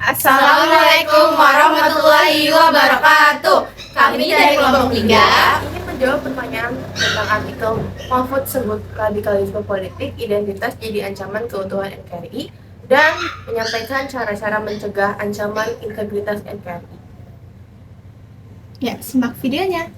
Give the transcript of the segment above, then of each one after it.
Assalamualaikum warahmatullahi wabarakatuh. Kami dari kelompok 3 ingin menjawab pertanyaan tentang artikel Mahfud sebut radikalisme politik identitas jadi ancaman keutuhan NKRI dan menyampaikan cara-cara mencegah ancaman integritas NKRI. Ya, simak videonya.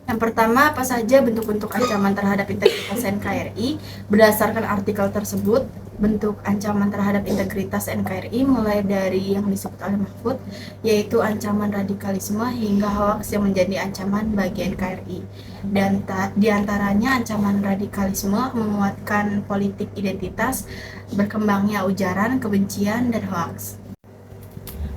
Yang pertama, apa saja bentuk-bentuk ancaman terhadap integritas NKRI? Berdasarkan artikel tersebut, bentuk ancaman terhadap integritas NKRI mulai dari yang disebut oleh Mahfud, yaitu ancaman radikalisme hingga hoaks yang menjadi ancaman bagi NKRI. Dan diantaranya ancaman radikalisme menguatkan politik identitas, berkembangnya ujaran, kebencian, dan hoaks.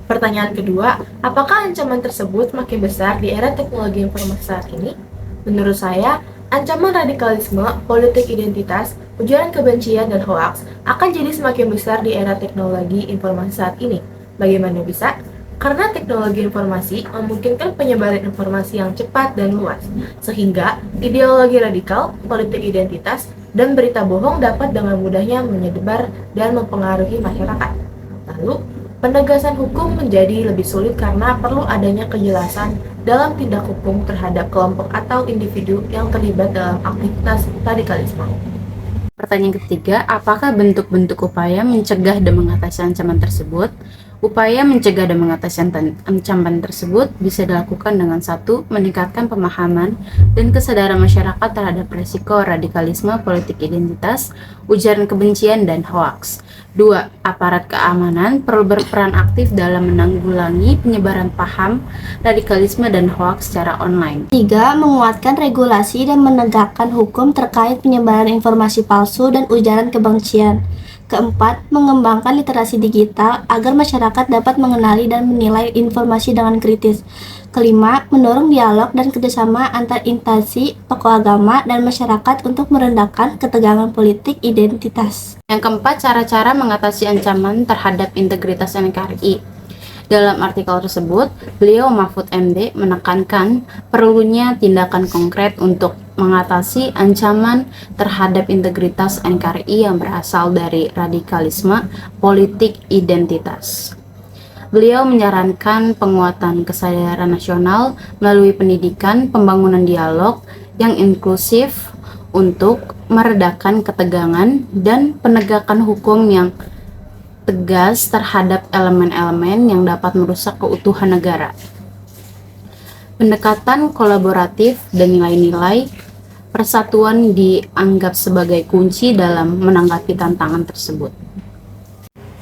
Pertanyaan kedua, apakah ancaman tersebut makin besar di era teknologi informasi saat ini? Menurut saya, ancaman radikalisme, politik identitas, ujaran kebencian, dan hoaks akan jadi semakin besar di era teknologi informasi saat ini. Bagaimana bisa? Karena teknologi informasi memungkinkan penyebaran informasi yang cepat dan luas, sehingga ideologi radikal, politik identitas, dan berita bohong dapat dengan mudahnya menyebar dan mempengaruhi masyarakat. Lalu, penegasan hukum menjadi lebih sulit karena perlu adanya kejelasan dalam tindak hukum terhadap kelompok atau individu yang terlibat dalam aktivitas radikalisme. Pertanyaan ketiga, apakah bentuk-bentuk upaya mencegah dan mengatasi ancaman tersebut? Upaya mencegah dan mengatasi ancaman tersebut bisa dilakukan dengan 1. Meningkatkan pemahaman dan kesadaran masyarakat terhadap risiko radikalisme, politik identitas, ujaran kebencian, dan hoaks. 2. Aparat keamanan perlu berperan aktif dalam menanggulangi penyebaran paham, radikalisme, dan hoaks secara online. 3. Menguatkan regulasi dan menegakkan hukum terkait penyebaran informasi palsu dan ujaran kebencian. 4. Mengembangkan literasi digital agar masyarakat dapat mengenali dan menilai informasi dengan kritis. 5. Mendorong dialog dan kerjasama antar instansi, tokoh agama, dan masyarakat untuk merendahkan ketegangan politik identitas. Yang keempat, cara-cara mengatasi ancaman terhadap integritas NKRI. Dalam artikel tersebut, beliau Mahfud MD menekankan perlunya tindakan konkret untuk mengatasi ancaman terhadap integritas NKRI yang berasal dari radikalisme politik identitas. Beliau menyarankan penguatan kesadaran nasional melalui pendidikan, pembangunan dialog yang inklusif untuk meredakan ketegangan dan penegakan hukum yang tegas terhadap elemen-elemen yang dapat merusak keutuhan negara. Pendekatan kolaboratif dan nilai-nilai persatuan dianggap sebagai kunci dalam menanggapi tantangan tersebut.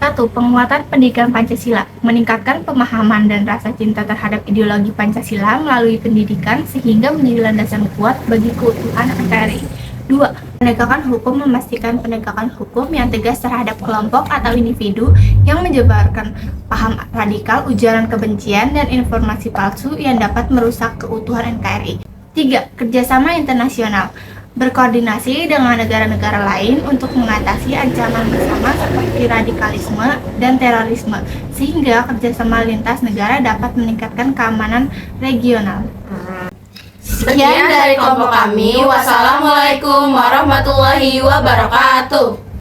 1. Penguatan pendidikan Pancasila, meningkatkan pemahaman dan rasa cinta terhadap ideologi Pancasila melalui pendidikan sehingga menjadi landasan kuat bagi keutuhan NKRI. 2. Penegakan hukum, memastikan penegakan hukum yang tegas terhadap kelompok atau individu yang menyebarkan paham radikal, ujaran kebencian, dan informasi palsu yang dapat merusak keutuhan NKRI. 3. Kerjasama internasional, berkoordinasi dengan negara-negara lain untuk mengatasi ancaman bersama seperti radikalisme dan terorisme, sehingga kerjasama lintas negara dapat meningkatkan keamanan regional. Sekian dari kelompok kami. Wassalamualaikum warahmatullahi wabarakatuh.